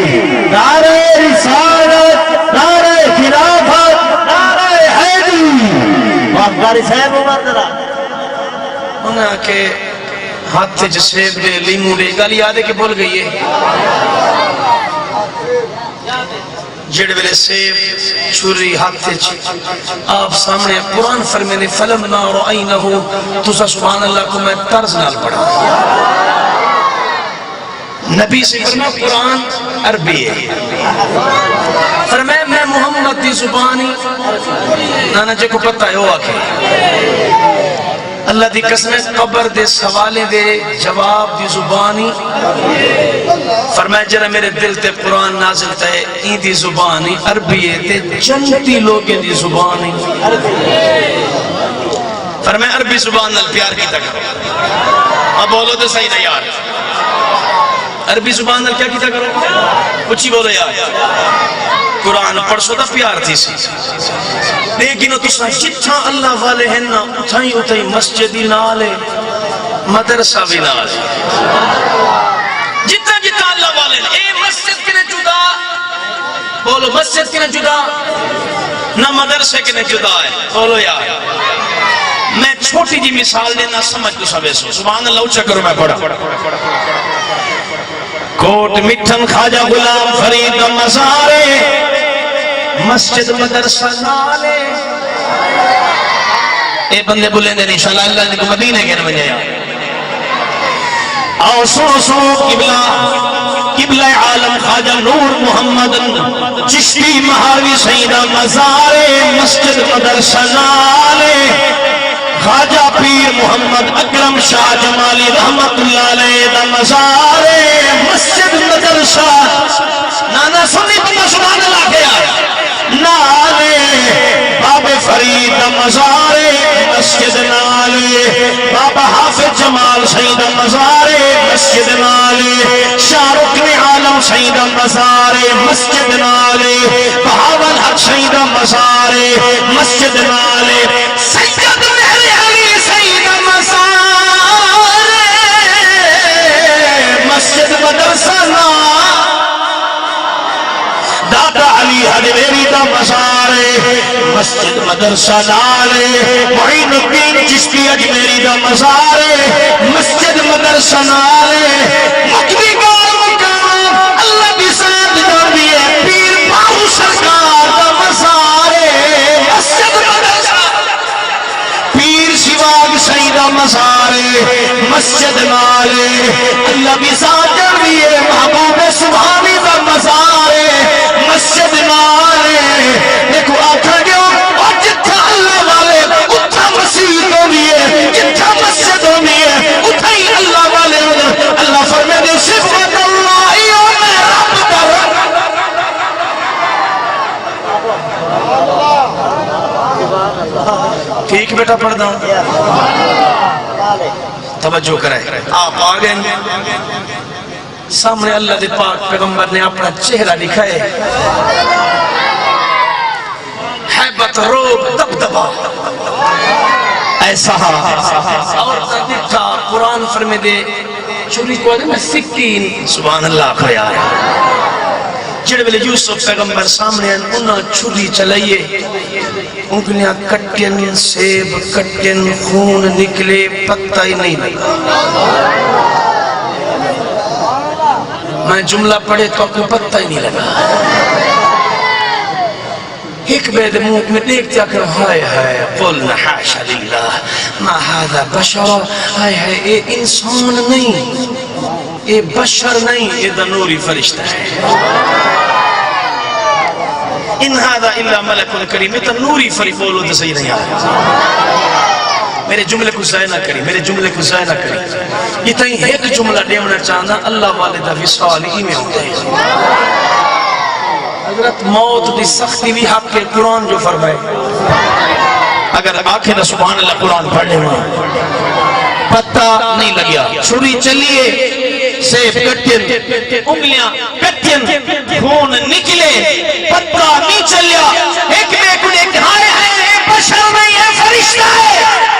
نعرہ رسالت، نعرہ خلافت، نعرہ حیدری۔ وقاری صاحب عمر درہ
انہاں کے ہاتھ جسیب دے لیمو دے گالی یاد ہے کہ بول گئی ہے، جڑ ویلے سیب چھری ہاتھ آپ سامنے قرآن فرمینے فلما رأینہو تسا سبحان اللہ کو میں طرز نال پڑھا۔ نبی سے فرما قرآن عربی ہے، فرمائے میں محمد دی زبانی نانا جے کو پتہ ہے وہ آکھے اللہ دی قسم قبر دے سوالے دے جواب دی زبانی، فرمائے جرہ میرے دل تے قرآن نازل تے این دی زبانی عربی ہے تے جنتی لوگیں دی زبانی، فرمائے عربی زبان نال پیار کی تک۔ اب بولو تو صحیح نہ یار، عربی زبان نال کیا کیتا کرو، کچھ ہی بولو یار، قرآن پڑھسو دا پیار تھی سی، لیکن تو سا جتھا اللہ والے ہیں نا اتھائی مسجدی نالے مدرسہ بھی نالے، جتھا اللہ والے ہیں اے مسجد کنے جدا، بولو مسجد کنے جدا نہ مدرسے کنے جدا ہے، بولو یار۔ میں چھوٹی جی مثال دینا سمجھ تو سبے سو، سبحان اللہ اچھا کرو میں پڑھا۔ کوٹ مٹھن خواجہ غلام فرید مزارے مسجد مدرسہ نالے، اے بندے بلیں دے انشاءاللہ اللہ نے کو مدینہ کے نمجھے یا آؤ سو قبلہ عالم خواجہ نور محمد چشتی مہاوی سیدہ مزارے مسجد مدرسہ نالے، خواجہ پیر محمد اکرم شاہ جمالی رحمت اللہ علیہ دا مزارے مسجد مدرسہ نانا سنی بندہ سبحان اللہ کے آیا نالے، باب فرید دا مزارے مسجد نالے، بابا حافظ جمال سید مزارے مسجد نالے، شاہ رکن عالم سید مزارے مسجد نالے، بہاول حق سید مزارے مسجد نالے، سید مہر علی سید مزارے مسجد مدرسہ دادا علی حجویری دا مزارے مسجد مدرسہ نالے، معین الدین چشتی اجمیری دا مزارے مسجد مدرسہ نالے، مکبی گال مکان اللہ بھی ساتھ جانوی ہے پیر باہو سرکار دا مزارے مسجد مدرسہ، پیر شیواگ سیدہ مزارے مسجد نالے، اللہ بھی ساتھ جانوی ہے محبوب سبحانی دا مزارے مسجد نالے۔ دیکھو آکھا گیا اور جتھا اللہ والے اتھا مسجد ہونی ہے، جتھا مسجد ہونی ہے اتھا ہی اللہ والے ہونے، اللہ فرمے دے صفت اللہ میں رب در۔ ٹھیک بیٹا پڑھ دا توجہ کرائے، آپ آگئے سامنے اللہ دے پاک پیغمبر نے اپنا چہرہ دکھائے، حیبت روب دبدبا ایسا اور دکھا قرآن فرمے دے
چھری کو دے میں سکین
سبحان اللہ کو یار جڑے ویلے یوسف پیغمبر سامنے ہیں انہاں چھری چلائیے انگلیاں کٹن سیب کٹن خون نکلے پتہ ہی نہیں لگا میں جملہ پڑھے تو کوئی پتہ ہی نہیں لگا ایک بید منہ میں دیکھتے اکر ہائے ہائے قلنا حاشا للہ ما هذا بشر ہائے ہائے اے انسان نہیں اے بشر نہیں اے نوری فرشتہ ہے ان هذا الا ملک کریم اے نوری فرشتہ بولو تو صحیح نہیں آیا میرے جملے کو ضائع نہ کری میرے جملے کو ضائع نہ کری یہ تھی ایک جملہ دیمنا چاہنا اللہ والدہ وصال ہی میں ہوتے ہیں حضرت موت دی سختی بھی حق کے قرآن جو فرمائے اگر آنکھیں نہ سبحان اللہ قرآن پڑھنے میں پتہ نہیں لگیا چھری چلیے سیب کٹن انگلیاں کٹن خون نکلے پتہ نہیں چلیا ایک میں کنے کھائے ہیں بشر نہیں ہے فرشتہ ہے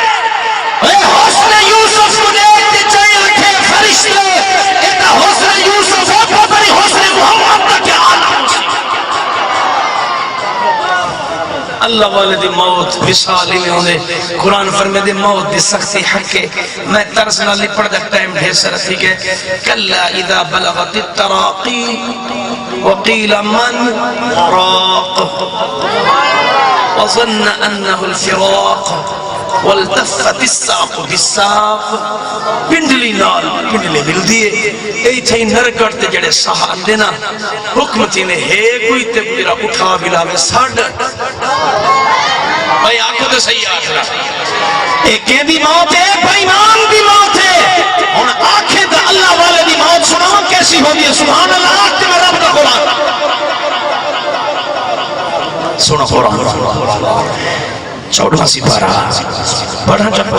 اے حسن یوسف کو دیکھتے چاہیے رکھے فرشتہ ایتا حسن یوسف ہو پتہ نہیں حسن محمد کا کیا عالم اللہ والدی موت وصالی میں ہونے قرآن فرمے دے موت دی سختی حق ہے میں طرز نہ لپڑ دا ٹائم ڈھیر سر تھی کہ کلا اذا بلغت التراقی وقیل من راق وظن انه الفراق والتفت الساق بالساق پنڈلی نال پنڈلی مل دیئے اے تھے نرگڑتے جڑے سہار دینا حکمتی نے ہے کوئی تے میرا اٹھا بلاوے ساڑھ بھائی آنکھوں تو صحیح آخرا ایک بھی موت ہے بھائی مان بھی موت ہے اور آنکھیں تو اللہ والے دی موت سناؤں کیسی ہوگی سبحان اللہ آنکھیں میں رب کا قرآن سنو قرآن چوڑا سی پارا پڑھا چپا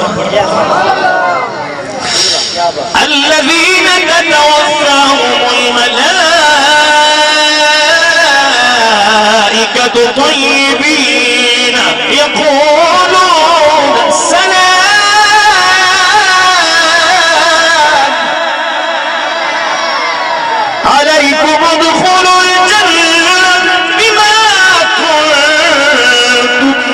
الذین تتوفاهم الملائکۃ طیبین یقولون سلام علیکم ادخلوا الجنة بما كنتم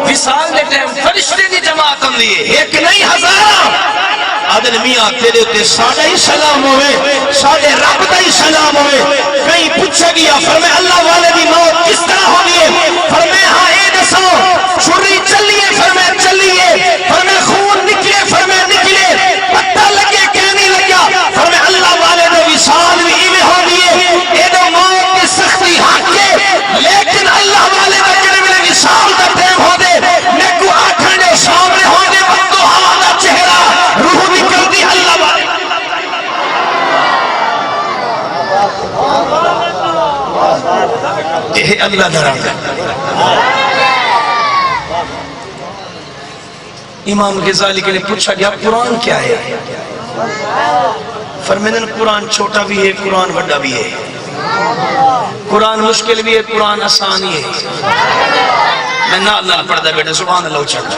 وصال دے ٹائم فرشتے دی جماعت ہم دیئے ایک نہیں ہزار عدل میاں تیرے تے ساڑھا ہی سلام ہوئے ساڑھے رب دا ہی سلام ہوئے کہیں پوچھا گیا فرمائے اللہ والے دی موت کس طرح ہو لیے فرمائے ہاں اے دسو چھری چلیے فرمائے چلیے فرمائے خون نکلے فرمائے نکلے پتہ لگے کہ نہیں لگیا فرمائے اللہ والے دے وصال بھی میں ہو لیے اے دو موت کی سختی حق ہے لیکن اللہ والے دے جنہیں ملے وصال دا ٹائم ہو دے نیکو آنکھیں جو سامنے ہو دے بندو ہوا دا چہرہ روح نکل دی اللہ والے یہ اللہ درہ امام غزالی کے لئے پوچھا گیا قرآن کیا ہے فرمیدن قرآن چھوٹا بھی ہے قرآن بڑا بھی ہے قرآن مشکل بھی ہے قرآن آسانی ہے میں نال نال پڑھ دا بیٹا سبحان اللہ چڑھ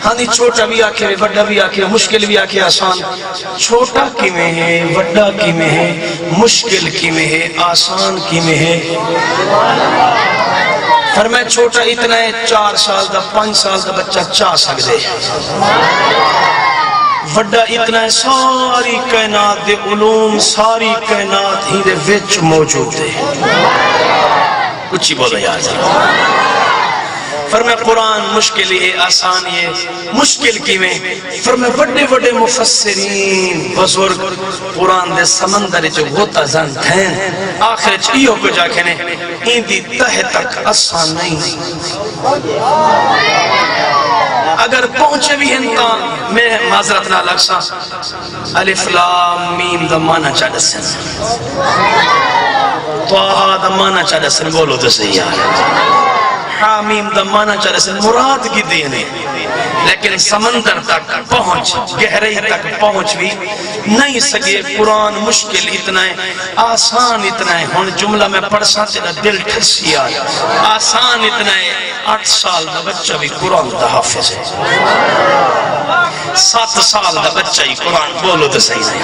ہاں نہیں چھوٹا بھی آکھے بڑا بھی آکھے مشکل بھی آکھے آسان چھوٹا کی میں ہے بڑا کی میں ہے مشکل کی میں ہے آسان کی میں ہے فرمائے چھوٹا اتنا ہے 4 سال دا 5 سال دا بچہ چاہ سکتے وڈا اتنا ہے ساری کائنات دے علوم ساری کائنات ہی دے وچ موجود ہے کچھ ہی بولو یار فرمائے قرآن مشکل ہے آسان ہے مشکل کی میں فرمائے بڑے بڑے مفسرین بزرگ قرآن دے سمندر جو غوطہ زن تھین آخر چیئیوں کو جا کے نے این دی تہ تک آسان نہیں اگر پہنچے بھی ہندان میں معذرت نہ لگ سا الف لام میم دمانا چاہتا سن توہا دمانا چاہتا سن بولو تو صحیح آیا حامیم دمانا چاہتا سن مراد کی دینے
لیکن سمندر تک پہنچ گہرائی تک پہنچ بھی نہیں سکے قرآن مشکل اتنا ہے آسان اتنا ہے ہن جملہ میں پڑھ سا تیرا دل ٹھسی آ آسان اتنا ہے 8 سال دا بچہ بھی قرآن دا حافظ ہے 7 سال دا بچہ ہی قرآن بولو تو صحیح نہیں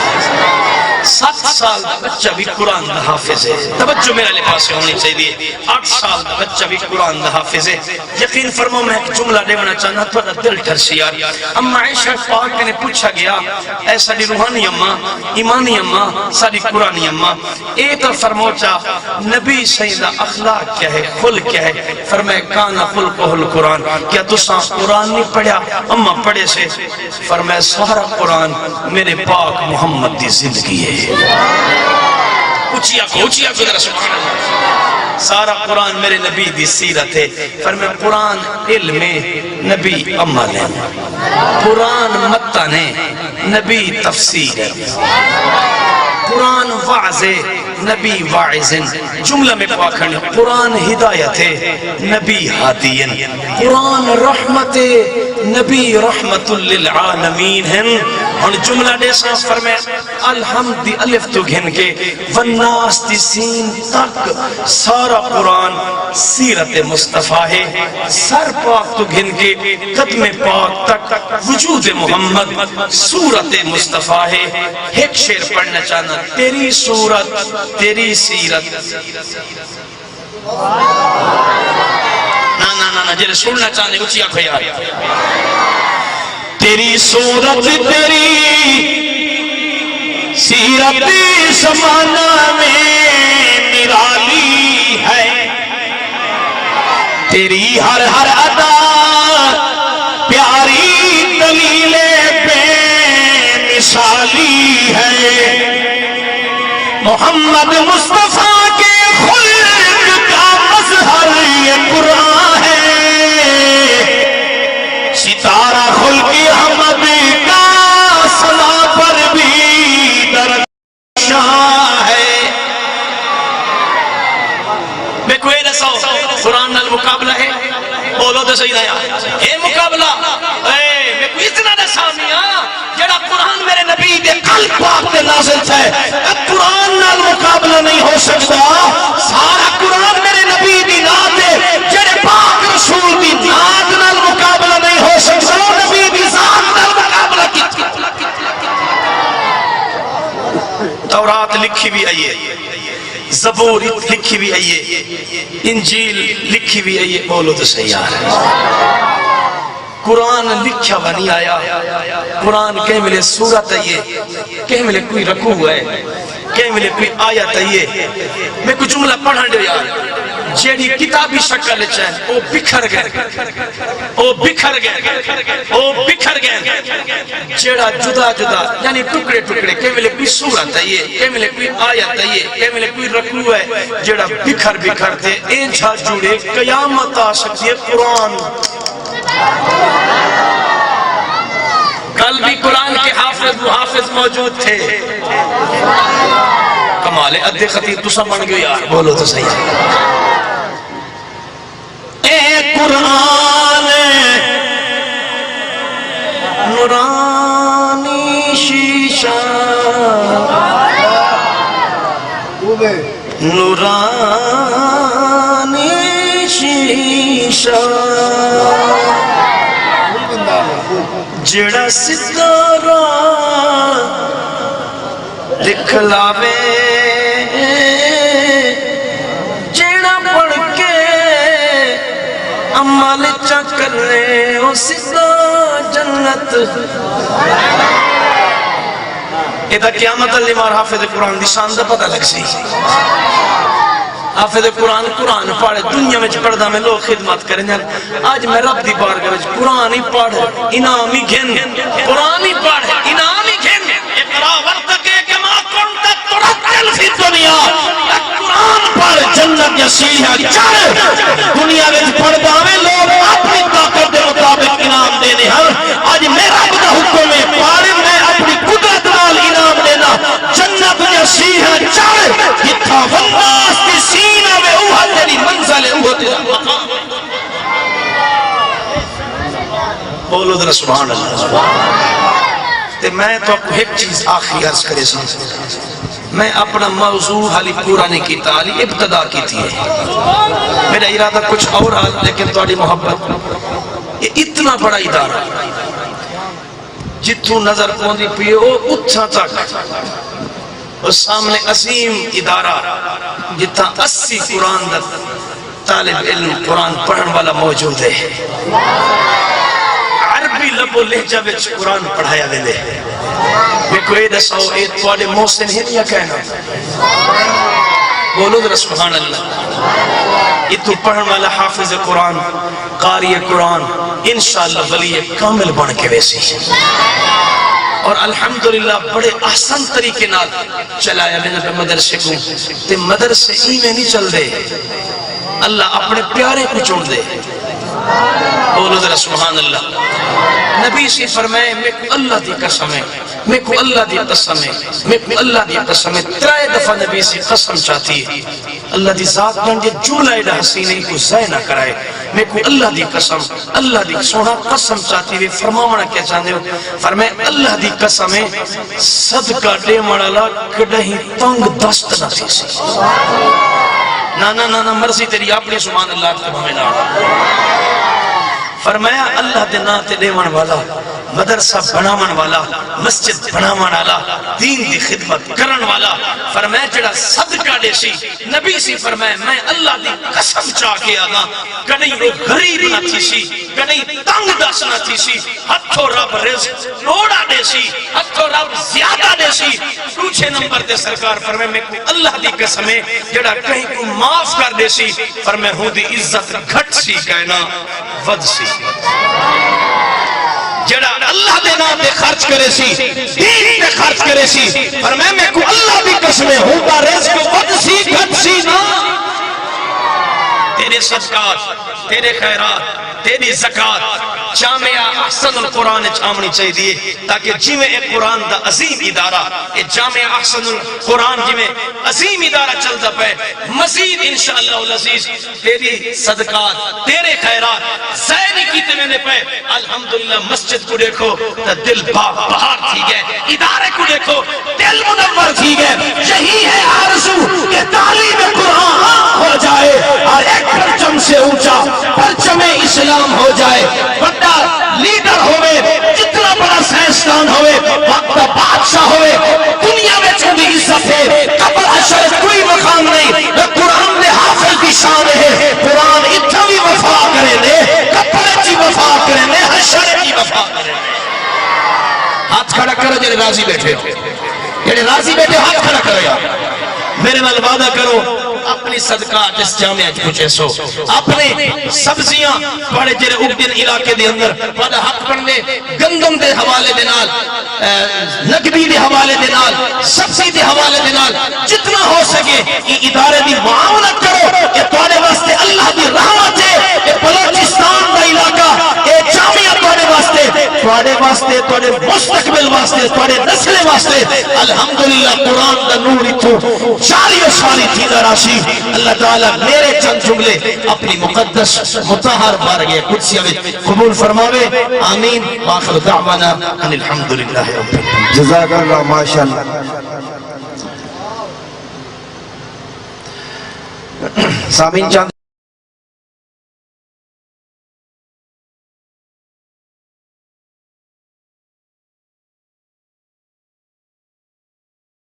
7 سال دا بچہ بھی قرآن دا حافظ ہے توجہ میرے لباس سے ہونی چاہیے 8 سال دا بچہ بھی قرآن دا حافظ ہے یقین فرمو میں ایک جملہ دیونا چاہنا تھوڑا دل ٹھرسی آ اما عائشہ پاک نے پوچھا گیا اے ساری روحانی اماں ایمانی اماں ساری قرآنی اماں ایک فرمو چاہ نبی سیدہ اخلاق کیا ہے خلق کیا ہے فرمائے کانا خلقہ القرآن کیا تساں قرآن نہیں پڑھیا اما پڑھے سے فرمائے سارا قرآن میرے پاک محمد دی زندگی ہے اچھیا کو ذرا سبحان اللہ سارا قرآن میرے نبی دی سیرت ہے فرمائے قرآن علم نبی عمل ہے قرآن متن ہے نبی تفسیر ہے قرآن واعظ نبی واعظ جملہ میں پاکھن قرآن ہدایت ہے نبی ہادی قرآن رحمت نبی رحمت للعالمین ہیں اور جملہ دے سا فرمائے الحمد الف تو گھن کے والناس دی سین تک سارا قرآن سیرت مصطفیٰ ہے سر پاک تو گھن کے قدم پاک تک وجود محمد صورت مصطفیٰ ہے ایک شعر پڑھنا چاہنا تیری صورت تیری سیرت نا جلے سننا چاہنے اچھی آنکھیں آئی
تیری صورت تیری سیرت زمانہ میں نرالی ہے تیری ہر ہر ادا پیاری دلیل بے مثالی ہے محمد مصطفیٰ کے خلق کا مظہر یہ قرآن ہے ستارہ خلق احمد کا سنا پر بھی درخشاں ہے
میں کوئی رسو قرآن نال مقابلہ ہے بولو تو صحیح نہیں اے مقابلہ میں کوئی اتنا نسامیاں جڑا قرآن میرے نبی دے قلب پاک دے نازل ہے
قرآن نال مقابلہ نہیں ہو سکتا سارا قرآن میرے نبی دی نات ہے جڑے پاک رسول دی نات نال مقابلہ نہیں ہو سکتا نبی دی ذات نال مقابلہ کی
تورات لکھی بھی آئیے زبور لکھی بھی آئیے انجیل لکھی بھی آئیے بولو تو صحیح آ رہا ہے قرآن لکھا بنی آیا قرآن کہیں ملے سورت آئیے کہیں ملے کوئی رکوع ہے کہیں ملے کوئی آیت آئیے میں کچھ جملہ پڑھا دے یار جیڑی کتابی شکل چاہے وہ بکھر گئے جیڑا جدا جدا یعنی ٹکڑے ٹکڑے کہیں ملے کوئی سورت آئیے کہیں ملے کوئی آیت آئیے کہیں ملے کوئی رکوع ہے جیڑا بکھر دے اے جھا جوڑے قیامت آ سکتی ہے قرآن کل بھی قرآن کے حافظ موجود تھے کمال ادھے خطیب تو سب بن گئے یار بولو تو صحیح
اے قرآن نورانی شیشہ نورانی شیشہ جڑا ستارہ دکھلاوے جڑا پڑھ کے عمل چکرے او سیدھا جنت ایدہ قیامت اللہ مار حافظ قرآن دی شان دا پتہ لگ سی حافظ قرآن پڑھ دنیا میں پڑھدا میں لوگ خدمت کریں آج میں رب دی بارگاہ میں قرآن ہی پڑھ انعام ہی گھن قرآن ہی پڑھ انعام ہی گھن اقرا ورتقے کما کنت ترتل فی دنیا قرآن پڑھ جنت یا سیڑھا چڑھ دنیا میں پڑھدا میں لوگ اپنی طاقت دے مطابق انعام دینے ہیں آج میرا بدا حکم ہے پڑھ میں اپنی قدرت نال انعام دینا جنت یا سیڑھا چڑھ جتھا والناس دی سینہ میں اوہا تیری منزل اوہا تیرا مقام
بولو ذرا سبحان اللہ. تے میں تو آپ کو ایک چیز آخری عرض کرے سن، میں اپنا موضوع حالی پورا نہیں کیتا، حالی ابتدا کیتی ہے. میرا ارادہ کچھ اور ہے، لیکن تھوڑی محبت. یہ اتنا بڑا ادارہ جتوں نظر پوندی پئی او اتھاں تک، اور سامنے عظیم ادارہ جتھاں 80 قرآن دا طالب علم قرآن پڑھن والا موجود ہے. عربی لب و لہجہ وچ قرآن پڑھایا ویندے. میں کوئی دسو اے تواڈے محسن ہیں یا کہنا؟ بولو ذرا سبحان اللہ. یہ تو پڑھن والا حافظ قرآن، قاری قرآن انشاءاللہ ولی کامل بن کے ویسی، اور الحمدللہ بڑے احسن طریقے نال چلایا میں نے مدرسے کو. تے مدرسے ہی میں نہیں چل دے، اللہ اپنے پیارے کو چھوڑ دے. بولو ذرا سبحان اللہ. نبی سے فرمائے میں کو اللہ دی قسم ہے، میں کو اللہ دی قسم ہے، میں کو اللہ دی قسم ہے. 3 دفعہ نبی سے قسم چاہتی ہے. اللہ دی ذات جنجے جملہ ایڈا حسینے کو ضائع نہ کرائے. میں کو اللہ دی قسم، اللہ دی سونا قسم چاہتی ہے. فرماونا کیا چاہتے ہو؟ فرمائے اللہ دی قسم ہے صدقہ دے مڑالا کڑہیں تنگ دست نہ تھی سی. نا مرضی تیری اپنی سبحان اللہ کو ہمیں نہ. فرمایا اللہ دے نا تے دیون والا، مدرسہ بناون والا، مسجد بناون والا، دین دی خدمت کرن والا. فرمایا جڑا صدقہ دے سی، نبی سی فرمایا میں اللہ دی قسم چاہ کے آگا کہیں وہ غریب نہ تھی سی، کہیں تنگ دست نہ تھی سی. ہتھوں رب رزق لوڑا دے سی، ہتھوں رب زیادہ دے سی. دوسرے نمبر تے سرکار فرمایا میں کو اللہ دی قسم ہے جڑا کہیں کو معاف کر دے سی، فرمایا ہوں دی عزت گھٹ سی کہنا ود سی. جڑا اللہ دے نام پہ خرچ کرے سی، دین پہ خرچ کرے سی، فرمایا میں کو اللہ دی قسم ہے ہوں دا رزق ود سی گھٹ سی نا. تیرے صدقات، تیرے خیرات، تیری زکاة جامعہ احسن القرآن چامنی چاہیے دیئے، تاکہ جی میں ایک قرآن دا عظیم ادارہ، ایک جامعہ احسن القرآن جی میں عظیم ادارہ چلتا پہ مزید انشاءاللہ العزیز تیری صدقات، تیرے خیرات زینی کیتے میں نے پہ. الحمدللہ مسجد کو دیکھو تا دل بہار تھی گئے، ادارے کو دیکھو دل منور تھی گئے. یہی ہے آرزو کہ تعلیم قرآن ہو جائے اور ایک پرچم سے اونچا پرچم اسلام ہو جائے. بڑا لیڈر ہوئے، جتنا بڑا سائنسدان ہوئے، وقت بادشاہ ہوئے، دنیا میں چھوڑی عزت ہے، قبر حشر کوئی مقام نہیں. قرآن نے حافظ کی شان ہے. قرآن اتنا بھی وفا کرے دے، قبر کی وفا کرے دے، حشر کی وفا کرے دے. ہاتھ کھڑا کرو جنہیں راضی بیٹھے ہو، جنہیں راضی بیٹھے ہو ہاتھ کھڑا کرو. یار میرے نال وعدہ کرو اپنی صدقات اس جامعہ پوچھے سو، اپنے سبزیاں بڑے جرے اگدن علاقے دے اندر بڑا حق پڑھنے گندم دے حوالے دے نال، نقبی دے حوالے دے نال، سبزی دے حوالے دے نال جتنا ہو سکے یہ ادارے دی معاونت کرو. کہ تواڈے واسطے اللہ دی رحمت ہے. کہ بلوچستان دا علاقہ اے جامعہ تواڈے واسطے، تواڈے مستقبل واسطے، تواڈے نسل واسطے الحمدللہ قرآن دا نور اتھو ساری و ساری تھی راشی. اللہ تعالیٰ میرے چند جملے اپنی مقدس مطہر بارگاہ قدسیہ میں قبول فرماوے. آمین. وآخر دعوانا ان الحمدللہ رب العالمین.
جزاک اللہ ماشاءاللہ. سامین چاند